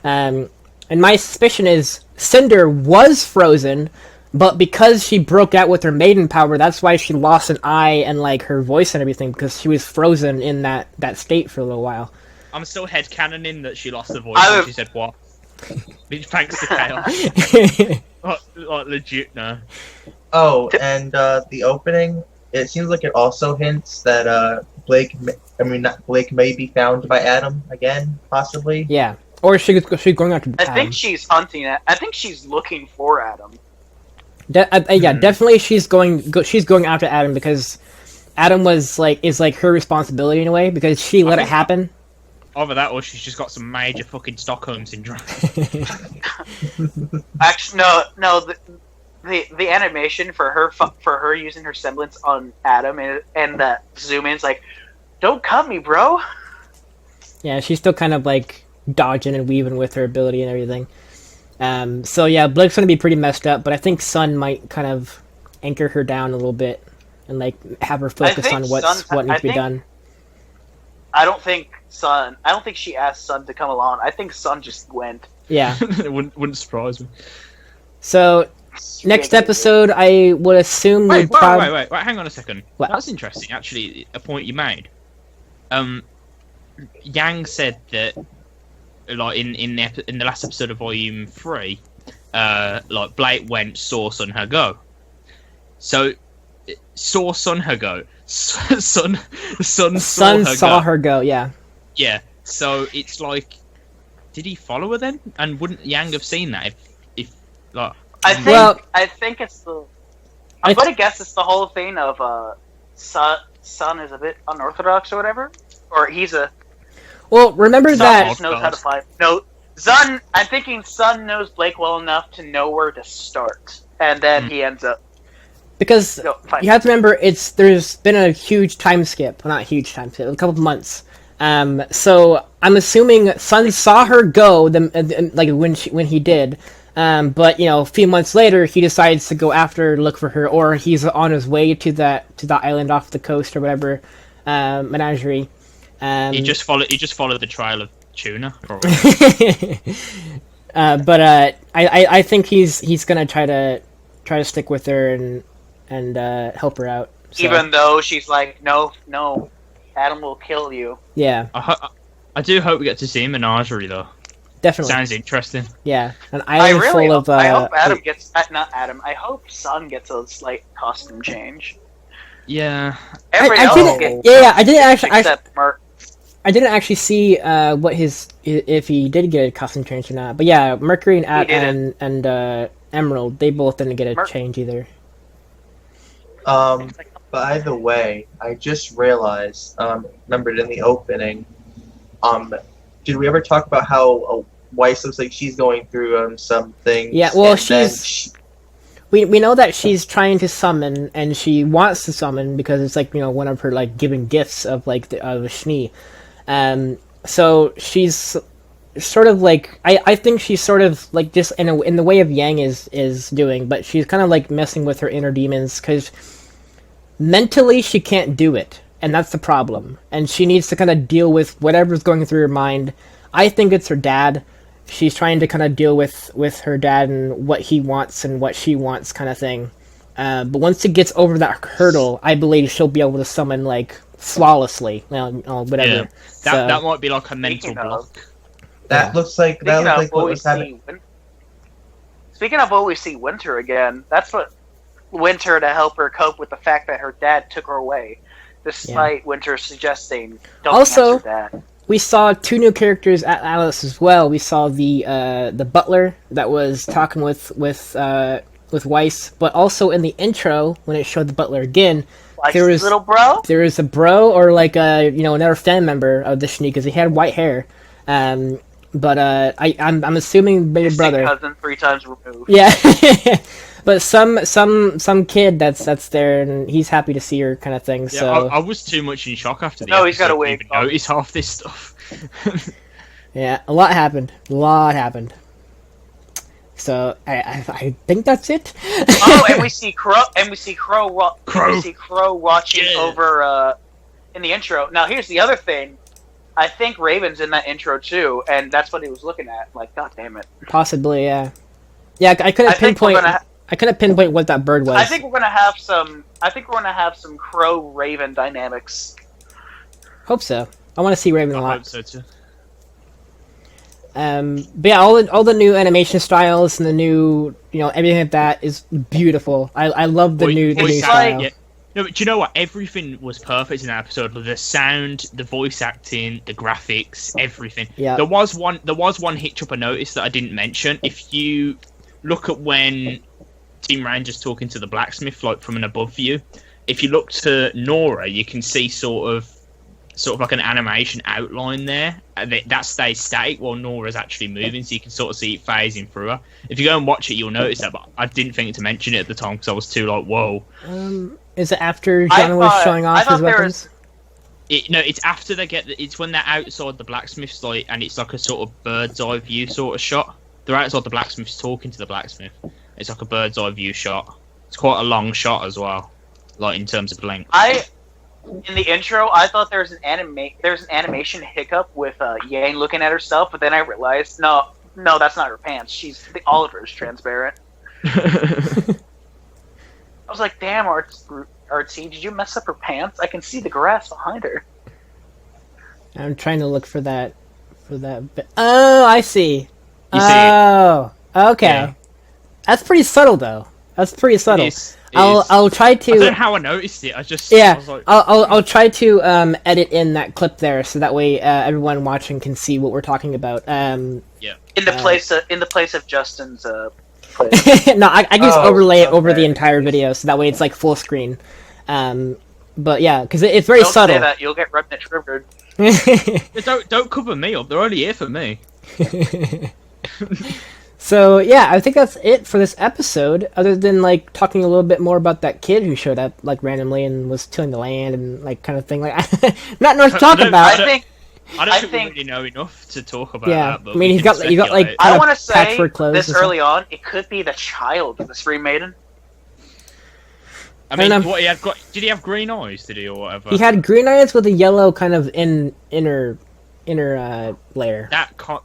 And my suspicion is Cinder was frozen, but because she broke out with her maiden power, that's why she lost an eye and like her voice and everything, because she was frozen in that state for a little while. I'm still headcanoning that she lost the voice when she said what. Thanks to Chaos. like legit, no. Oh, and the opening, it seems like it also hints that Blake may be found by Adam again, possibly. Yeah, or she's going after I think she's hunting it. I think she's looking for Adam. Yeah, definitely she's going after Adam because Adam is like her responsibility in a way because she let it happen. Either that, or she's just got some major fucking Stockholm syndrome. Actually, no. The animation for her using her semblance on Adam and the zoom in's like, don't cut me, bro. Yeah, she's still kind of like dodging and weaving with her ability and everything. So yeah, Blake's gonna be pretty messed up, but I think Sun might kind of anchor her down a little bit and like have her focus on what needs to be done. I don't think she asked Sun to come along. I think Sun just went. Yeah. It wouldn't surprise me. So, next episode, I would assume... Wait, hang on a second. What? That's interesting, actually, a point you made. Yang said that, like, in the last episode of Volume 3, like, Blake went, saw Sun her go. So, saw Sun her go. Sun saw her go, yeah. Yeah, so it's like, did he follow her then? And wouldn't Yang have seen that if like? I think it's the. I'm gonna guess it's the whole thing of Sun is a bit unorthodox or whatever, or he's a. Well, remember Sun that. just knows how to find. No, Sun. I'm thinking Sun knows Blake well enough to know where to start, and then he ends up. Because you have to remember, there's been a huge time skip. Well, not a huge time skip, a couple of months. So I'm assuming Sun saw her go, like when he did. But a few months later, he decides to go after, look for her, or he's on his way to that island off the coast or whatever, menagerie. He just followed the trail of tuna. But I think he's gonna try to stick with her and help her out. So. Even though she's like, no, Adam will kill you. Yeah. I do hope we get to see Menagerie though. Definitely. Sounds interesting. Yeah, an island full of. I hope Adam gets not Adam. I hope Sun gets a slight costume change. Yeah. I didn't actually see what if he did get a costume change or not. But yeah, Mercury and Emerald, they both didn't get a change either. By the way, I just realized, remembered in the opening, did we ever talk about how Weiss looks like she's going through something? Yeah, well, we know that she's trying to summon, and she wants to summon because it's like, one of her like giving gifts of like the Shni. So she's sort of like I think she's sort of like just in the way of Yang is doing, but she's kind of like messing with her inner demons because mentally she can't do it, and that's the problem. And she needs to kind of deal with whatever's going through her mind. I think it's her dad. She's trying to kind of deal with her dad and what he wants and what she wants, kind of thing. But once she gets over that hurdle, I believe she'll be able to summon like flawlessly. Whatever. Yeah. That might be like a mental block. That looks like what was happening. Speaking of what we see Winter again, that's what Winter to help her cope with the fact that her dad took her away, despite Winter suggesting don't also, catch her dad. We saw two new characters at Alice as well. We saw the butler that was talking with Weiss, but also in the intro when it showed the butler again, Like there was little bro. There was a bro or like a another family member of the Schnee because he had white hair. But I'm assuming big brother. Cousin 3 times removed. Yeah. But some kid that's there and he's happy to see her kind of thing. Yeah, So I was too much in shock after the No, he's got a episode to wig. even notice half this stuff. yeah, a lot happened. So I think that's it. Oh, and we see Crow. We see Crow watching over in the intro. Now here's the other thing. I think Raven's in that intro too, and that's what he was looking at. Like, god damn it. Possibly, yeah. Yeah, I couldn't pinpoint. I couldn't pinpoint what that bird was. I think we're gonna have some. Crow Raven dynamics. Hope so. I want to see Raven a lot. I hope so too. But yeah, all the new animation styles and the new, everything like that is beautiful. I love the new style. Yeah. No, but do you know what? Everything was perfect in that episode. The sound, the voice acting, the graphics, everything. Yeah. There was one hitch up I noticed that I didn't mention. If you look at when Team Ranger's talking to the blacksmith, like from an above view, if you look to Nora, you can see sort of like an animation outline there. That stays static while Nora's actually moving, so you can sort of see it phasing through her. If you go and watch it, you'll notice that, but I didn't think to mention it at the time because I was too like, whoa. Is it after John was showing off his weapons? It's after they get. It's when they're outside the blacksmith's, like, and it's like a sort of bird's eye view sort of shot. They're outside the blacksmith's talking to the blacksmith. It's like a bird's eye view shot. It's quite a long shot as well, like in terms of length. In the intro, I thought there was an animation hiccup with Yang looking at herself, but then I realized no, that's not her pants. Oliver's transparent. I was like, damn, RT, did you mess up her pants? I can see the grass behind her. I'm trying to look for that bit. Oh, I see. You see it? Okay. Yeah. That's pretty subtle, though. That's pretty subtle. I'll try to. I don't know how I noticed it. I was like, I'll try to edit in that clip there so that way everyone watching can see what we're talking about. Yeah. In the place of Justin's no, I can just overlay it over the entire video so that way it's like full screen. But yeah, because it's very subtle. Don't say that, you'll get remnant triggered. Don't cover me up. They're only here for me. So yeah, I think that's it for this episode. Other than like talking a little bit more about that kid who showed up like randomly and was tilling the land and like kind of thing. Like not much to talk about. I don't think we really know enough to talk about that. But I mean, he's got like I want to say patchwork clothes this early on, it could be the child of the Scream Maiden. I mean, what he had did he have green eyes? Did he or whatever? He had green eyes with a yellow kind of inner layer.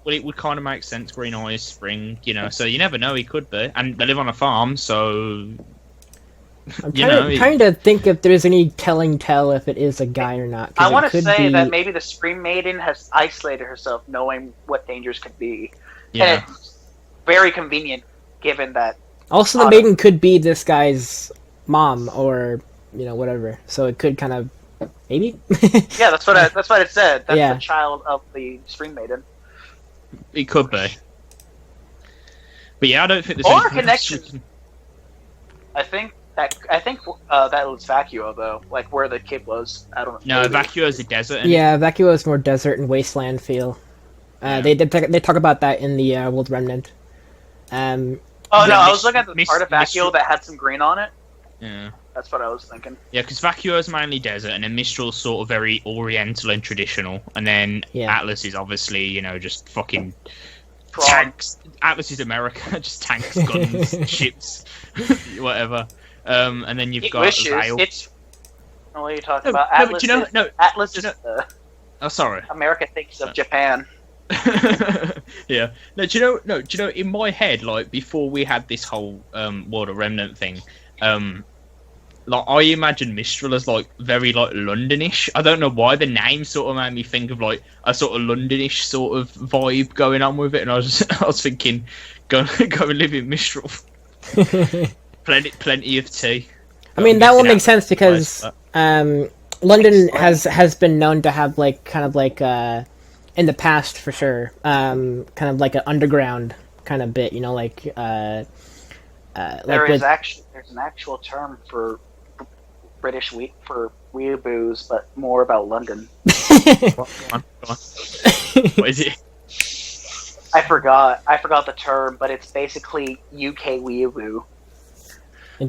It would kind of make sense. Green eyes, spring, so you never know. He could be, and they live on a farm, so. I'm trying to think if there's any telling tell if it is a guy or not. I want to say that maybe the Scream Maiden has isolated herself, knowing what dangers could be. Yeah. And it's very convenient, given that. Also, the maiden could be this guy's mom, or whatever. So it could kind of maybe. Yeah, that's what it said. That's Yeah. the child of the Scream Maiden. It could be. But yeah, I don't think there's Or a anything connection. I think that was Vacuo though, like where the kid was. I don't know. No, Vacuo's a desert. Yeah, Vacuo is more desert and wasteland feel. They talk about that in the World Remnant. I was looking at the part of Vacuo that had some green on it. Yeah. That's what I was thinking. Yeah, because Vacuo is mainly desert, and then Mistral's sort of very oriental and traditional, and then Atlas is obviously, just fucking tanks. Atlas is America, just tanks, guns, ships, whatever. And then you've got Vale. What are you talking about? Atlas. Atlas is. Oh, sorry. America thinks of Japan. Yeah. No, do you know? In my head, like before we had this whole World of Remnant thing, like I imagine Mistral as like very like Londonish. I don't know why the name sort of made me think of like a sort of Londonish sort of vibe going on with it, and I was thinking, go and live in Mistral. Plenty of tea. I mean that will make sense because London has been known to have like kind of like in the past for sure kind of like an underground kind of bit, there's an actual term for British week for weeaboos, but more about London. Go on. What is it? I forgot the term, but it's basically UK weeaboo.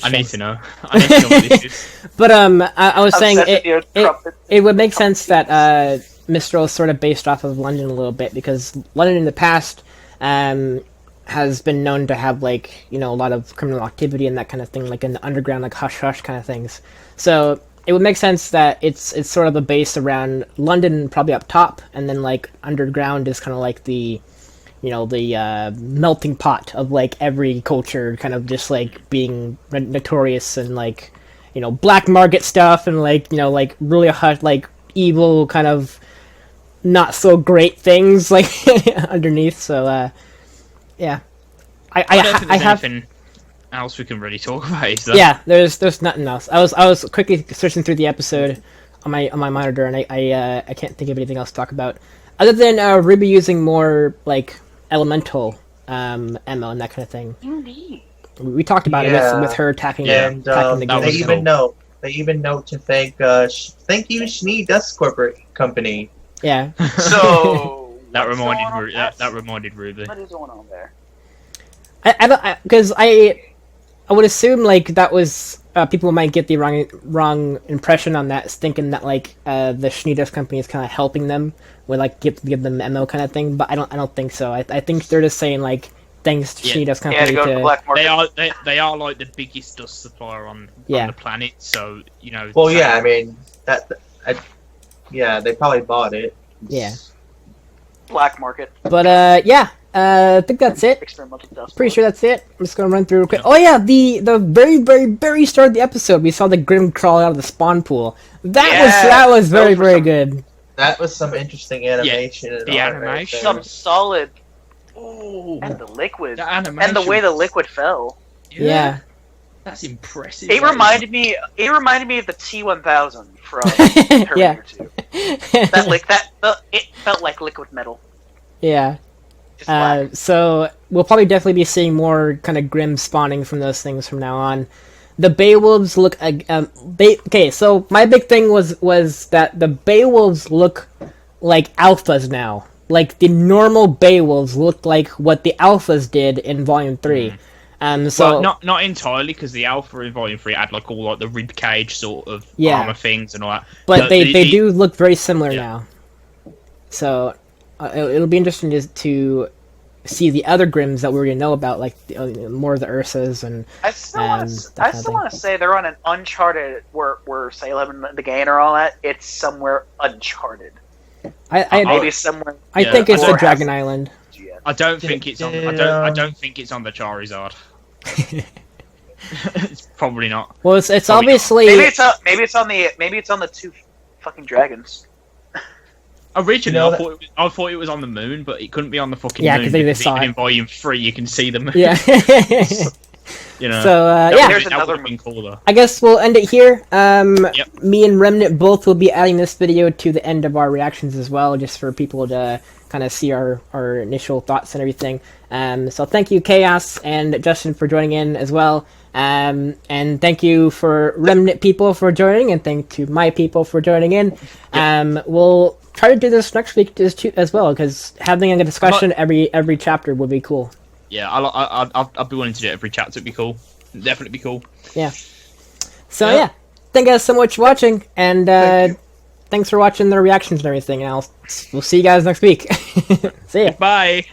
I need to know. I need to know what this is. But I was saying it would make sense that Mistral is sort of based off of London a little bit, because London in the past has been known to have, like, you know, a lot of criminal activity and that kind of thing, like in the underground, like hush hush kind of things. So it would make sense that it's sort of a base around London, probably up top, and then like underground is kind of like the, you know, the melting pot of like every culture, kind of just like being notorious and like, you know, black market stuff and like, you know, like really like evil kind of not so great things like underneath. So yeah, I don't think there's have anything else we can really talk about. Is there? Yeah, there's nothing else. I was quickly searching through the episode on my monitor, and I can't think of anything else to talk about other than RWBY using more like elemental ammo and that kind of thing. Indeed. We talked about it with her attacking the game. They even note to thank you Schnee Dust Corporate Company. Yeah. So that reminded RWBY. What is going on there? Because I would assume like that was people might get the wrong impression on that, thinking that like the Schnee Dust Company is kind of helping them with like give them ammo kind of thing. But I don't think so. I think they're just saying like thanks to Schnee Dust Company they are like the biggest dust supplier on the planet. So you know. Well, yeah, I mean they probably bought it. Yeah. Black market. But I think that's it. Pretty sure that's it. I'm just gonna run through real quick. Oh yeah, the very very very start of the episode, we saw the Grim crawl out of the spawn pool. That was very very good. That was some interesting animation. Yeah, the animation. Some solid. Oh, and the liquid. The animation. And the way the liquid fell. Yeah. That's impressive. It reminded me of the T-1000 from Terminator 2. It felt like liquid metal. Yeah. So we'll probably definitely be seeing more kind of grim spawning from those things from now on. The Beowulfs look okay. So my big thing was that the Beowulfs look like alphas now. Like the normal Beowulfs looked like what the alphas did in Volume 3. So well, not entirely, because the alpha in Volume 3 had like all like the rib cage sort of armor things and all that. But they do look very similar now. So it'll be interesting to see the other Grims that we already know about, like more of the Ursas and. I still want to say they're on an Uncharted where Salem and the Gain are all at. It's somewhere Uncharted. Maybe somewhere. I think it's the Dragon Island. I don't think it's on. I don't think it's on the Charizard. It's probably not. Well, it's obviously. Maybe it's on the two fucking dragons. Originally, I thought it was on the moon, but it couldn't be on the fucking moon. Yeah, because they saw even it. In Volume 3, you can see the moon. Yeah. You know. So that would have been cooler. I guess we'll end it here. Me and Remnant both will be adding this video to the end of our reactions as well, just for people to kind of see our initial thoughts and everything. So thank you, Chaos and Justin, for joining in as well. And thank you for Remnant people for joining, and thank you my people for joining in. We'll try to do this next week as well, because having a discussion every chapter would be cool. Yeah, I'll be willing to do it every chapter. It'd be cool. Definitely be cool. Yeah. So yeah, thank you guys so much for watching, and thanks for watching the reactions and everything. And we'll see you guys next week. See ya. Bye.